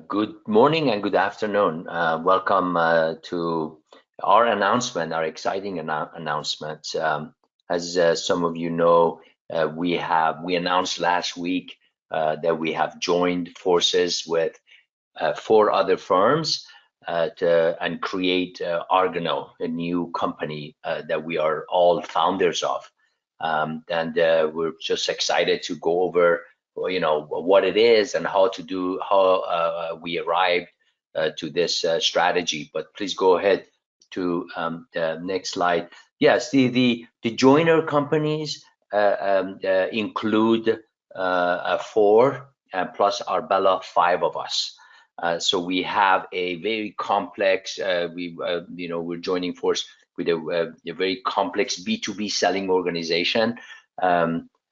Good morning and good afternoon. Welcome to our announcement, our exciting announcement. As some of you know, we announced last week that we have joined forces with four other firms and create Argano, a new company that we are all founders of. And we're just excited to go over what it is and how we arrived to this strategy. But please go ahead to the next slide. Yes, the joiner companies include four plus Arbela, five of us. So we have a very complex. We're joining force with a very complex B2B selling organization.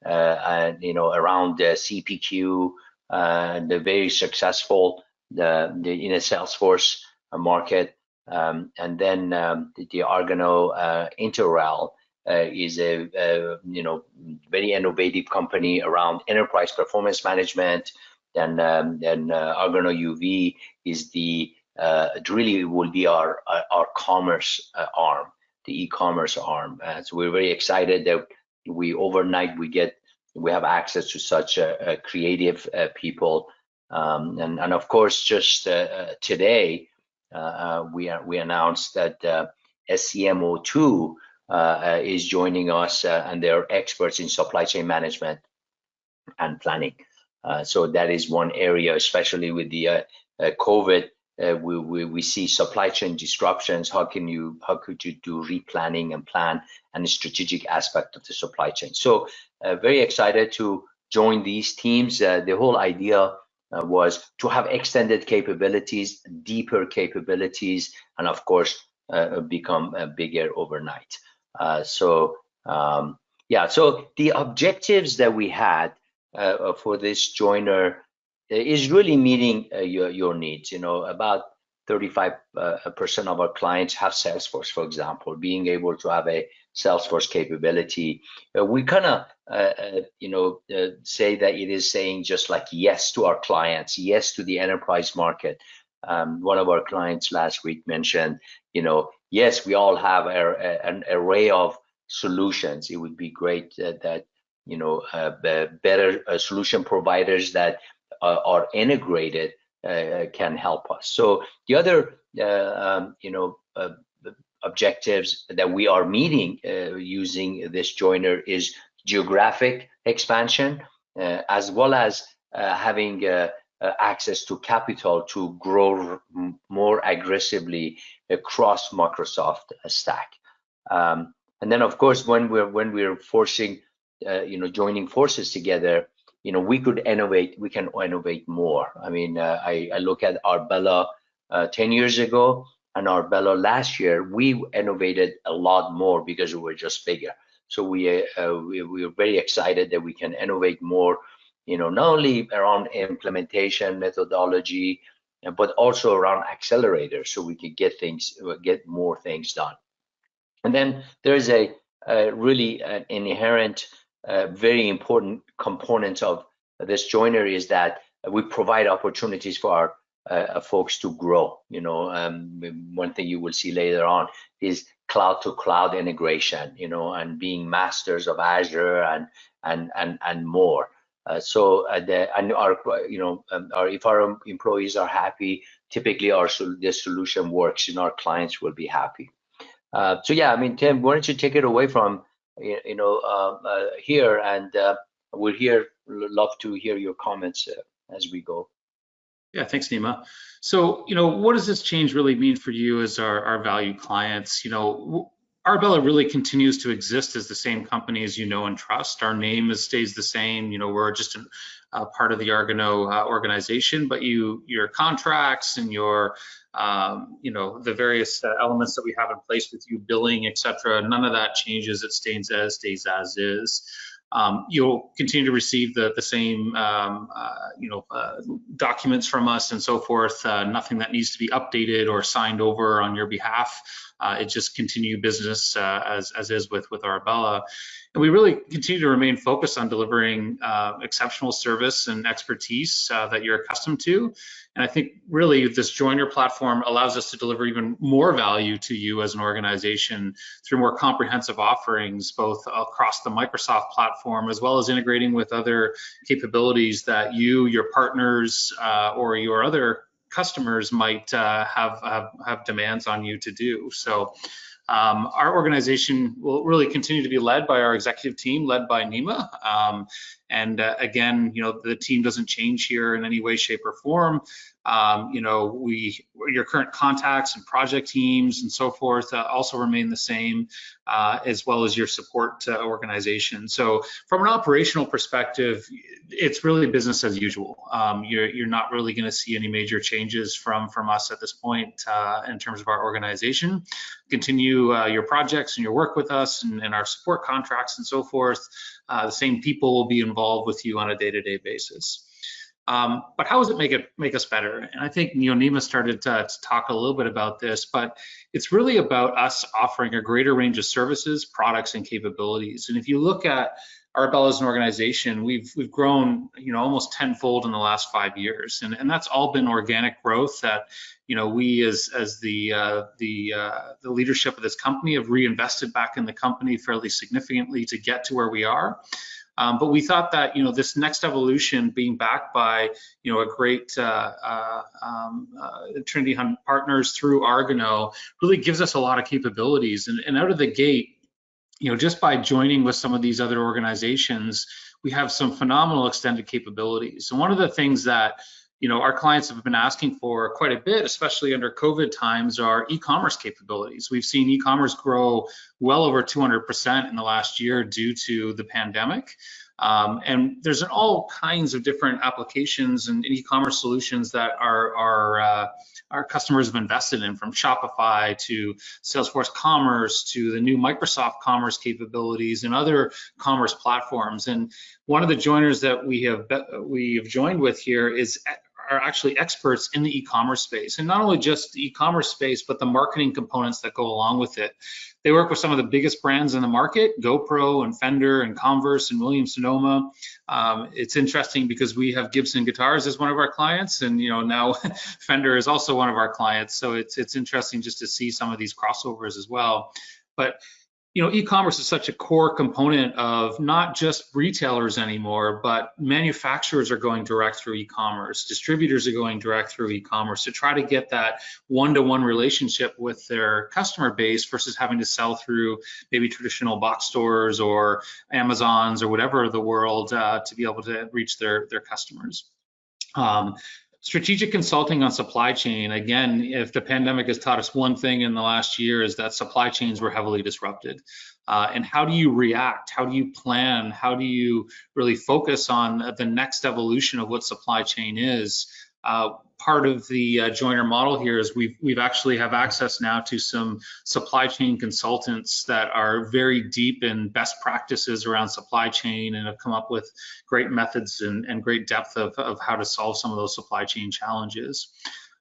Around CPQ, the very successful in a Salesforce market, and then the Argano Interrel is a very innovative company around enterprise performance management. Then Argano UV is it really will be our commerce arm, the e-commerce arm. So we're very excited that overnight we have access to such creative people, and of course just today we announced that SCMO2 is joining us, and they're experts in supply chain management and planning. So that is one area, especially with the COVID. We see supply chain disruptions. How could you do replanning and plan and the strategic aspect of the supply chain? So very excited to join these teams. The whole idea was to have extended capabilities, deeper capabilities, and of course become bigger overnight. So the objectives that we had for this joiner is really meeting your needs. About 35% of our clients have Salesforce, for example. Being able to have a Salesforce capability, we kind of say that it is saying just like yes to our clients, yes to the enterprise market. One of our clients last week mentioned, yes, we all have an array of solutions. It would be great that better solution providers that are integrated can help us. So the other objectives that we are meeting using this joiner is geographic expansion, as well as having access to capital to grow more aggressively across Microsoft stack. And then of course when we're forcing joining forces together, we can innovate more. I mean, I look at Arbela 10 years ago and Arbela last year, we innovated a lot more because we were just bigger. So we are very excited that we can innovate more, not only around implementation methodology, but also around accelerators, so we can get more things done. And then there's a really an inherent very important component of this joiner is that we provide opportunities for our folks to grow. One thing you will see later on is cloud to cloud integration, and being masters of Azure and more. If our employees are happy, typically the solution works, and our clients will be happy. So yeah, I mean, Tim, why don't you take it away from here, and we're here. Love to hear your comments as we go. Yeah, thanks, Nima. So, what does this change really mean for you as our valued clients? Arbela really continues to exist as the same company as you know and trust. Our name stays the same. We're just a part of the Argano organization, but your contracts and your the various elements that we have in place with you, billing, etc. None of that changes. It stays as is. You'll continue to receive the same documents from us and so forth. Nothing that needs to be updated or signed over on your behalf. It just continue business as is with Arbela. And we really continue to remain focused on delivering exceptional service and expertise that you're accustomed to. And I think really this joiner platform allows us to deliver even more value to you as an organization through more comprehensive offerings, both across the Microsoft platform, as well as integrating with other capabilities that you, your partners, or your other customers might have demands on you to do. So our organization will really continue to be led by our executive team, led by Nima. Again, the team doesn't change here in any way, shape, or form. Your current contacts and project teams and so forth also remain the same, as well as your support organization. So from an operational perspective, it's really business as usual. You're not really going to see any major changes from us at this point in terms of our organization. Continue your projects and your work with us and our support contracts and so forth. The same people will be involved with you on a day-to-day basis. But how does it make us better? And I think Nima started to talk a little bit about this, but it's really about us offering a greater range of services, products, and capabilities. And if you look at Arbela as an organization, we've grown almost tenfold in the last 5 years, and that's all been organic growth that we as the leadership of this company have reinvested back in the company fairly significantly to get to where we are. But we thought that this next evolution, being backed by a great Trinity Hunt partners through Argano, really gives us a lot of capabilities. And out of the gate, just by joining with some of these other organizations, we have some phenomenal extended capabilities. And one of the things that our clients have been asking for quite a bit, especially under COVID times, are e-commerce capabilities. We've seen e-commerce grow well over 200% in the last year due to the pandemic. And there's all kinds of different applications and e-commerce solutions that our customers have invested in, from Shopify to Salesforce Commerce to the new Microsoft Commerce capabilities and other commerce platforms. And one of the joiners that we've joined with here are actually experts in the e-commerce space, and not only just the e-commerce space, but the marketing components that go along with it. They work with some of the biggest brands in the market, GoPro and Fender and Converse and Williams-Sonoma. It's interesting because we have Gibson Guitars as one of our clients, and now Fender is also one of our clients. So it's interesting just to see some of these crossovers as well. But e-commerce is such a core component of not just retailers anymore, but manufacturers are going direct through e-commerce. Distributors are going direct through e-commerce to try to get that one-to-one relationship with their customer base versus having to sell through maybe traditional box stores or Amazons or whatever of the world to be able to reach their customers. Strategic consulting on supply chain. Again, if the pandemic has taught us one thing in the last year, is that supply chains were heavily disrupted. And how do you react? How do you plan? How do you really focus on the next evolution of what supply chain is? Part of the joiner model here is we've actually have access now to some supply chain consultants that are very deep in best practices around supply chain and have come up with great methods and great depth of how to solve some of those supply chain challenges.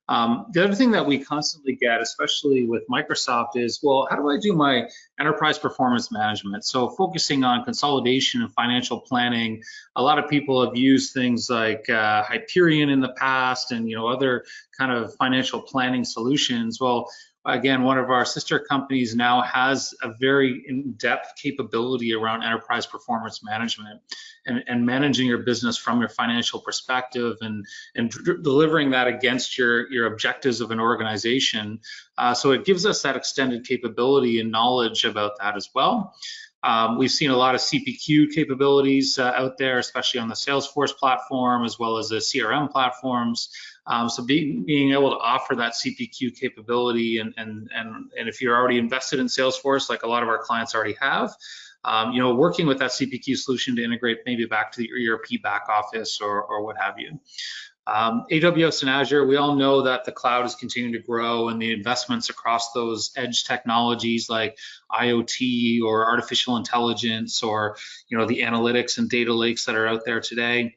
The other thing that we constantly get, especially with Microsoft, is, well, how do I do my enterprise performance management? So focusing on consolidation and financial planning, a lot of people have used things like Hyperion in the past and other kind of financial planning solutions. Well, again, one of our sister companies now has a very in-depth capability around enterprise performance management and managing your business from your financial perspective and delivering that against your objectives of an organization. So it gives us that extended capability and knowledge about that as well. We've seen a lot of CPQ capabilities out there, especially on the Salesforce platform, as well as the CRM platforms. So being able to offer that CPQ capability, and if you're already invested in Salesforce, like a lot of our clients already have, working with that CPQ solution to integrate maybe back to the ERP back office or what have you. AWS and Azure, we all know that the cloud is continuing to grow, and the investments across those edge technologies like IoT or artificial intelligence or the analytics and data lakes that are out there today.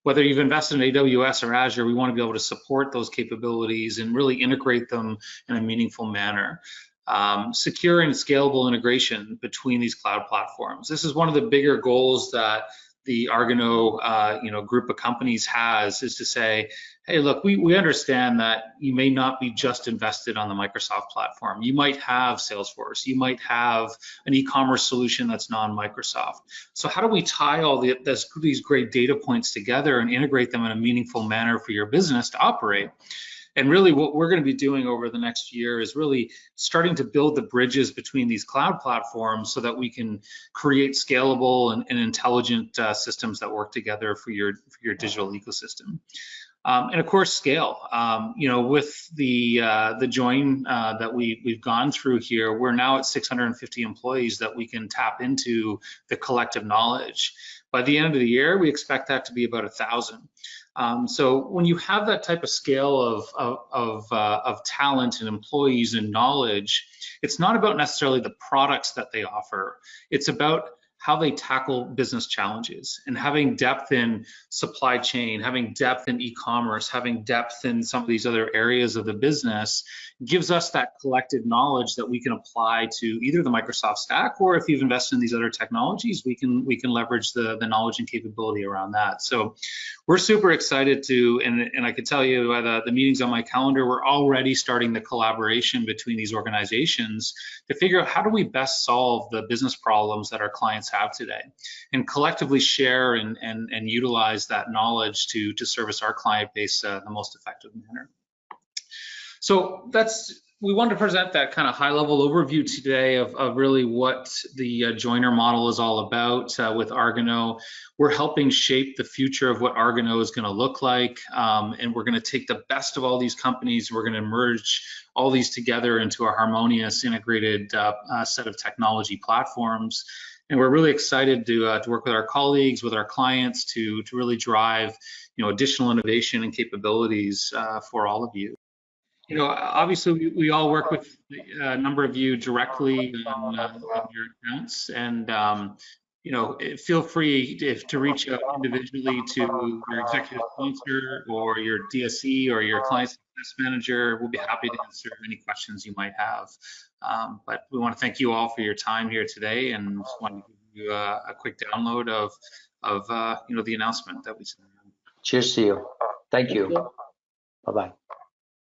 Whether you've invested in AWS or Azure, we want to be able to support those capabilities and really integrate them in a meaningful manner. secure and scalable integration between these cloud platforms. This is one of the bigger goals that the Argano group of companies has, is to say, hey, look, we understand that you may not be just invested on the Microsoft platform. You might have Salesforce, you might have an e-commerce solution that's non-Microsoft. So how do we tie all these great data points together and integrate them in a meaningful manner for your business to operate? And really what we're going to be doing over the next year is really starting to build the bridges between these cloud platforms so that we can create scalable and intelligent systems that work together for your digital ecosystem. And of course, scale. With the join that we've gone through here, we're now at 650 employees that we can tap into the collective knowledge. By the end of the year, we expect that to be about 1,000. So when you have that type of scale of talent and employees and knowledge, it's not about necessarily the products that they offer. It's about how they tackle business challenges, and having depth in supply chain, having depth in e-commerce, having depth in some of these other areas of the business gives us that collective knowledge that we can apply to either the Microsoft stack, or if you've invested in these other technologies, we can leverage the knowledge and capability around that. So we're super excited to, and I can tell you by the meetings on my calendar, we're already starting the collaboration between these organizations to figure out how do we best solve the business problems that our clients have today, and collectively share and utilize that knowledge to service our client base the most effective manner. So we wanted to present that kind of high-level overview today of really what the joiner model is all about with Argano. We're helping shape the future of what Argano is going to look like, and we're going to take the best of all these companies. We're going to merge all these together into a harmonious, integrated set of technology platforms. And we're really excited to work with our colleagues, with our clients, to really drive additional innovation and capabilities for all of you. Obviously we all work with a number of you directly on your accounts, and feel free to reach out individually to your executive sponsor or your DSE or your client success manager. We'll be happy to answer any questions you might have. But we want to thank you all for your time here today, and just want to give you a quick download of the announcement that we sent. Cheers to you. Thank you. Bye-bye.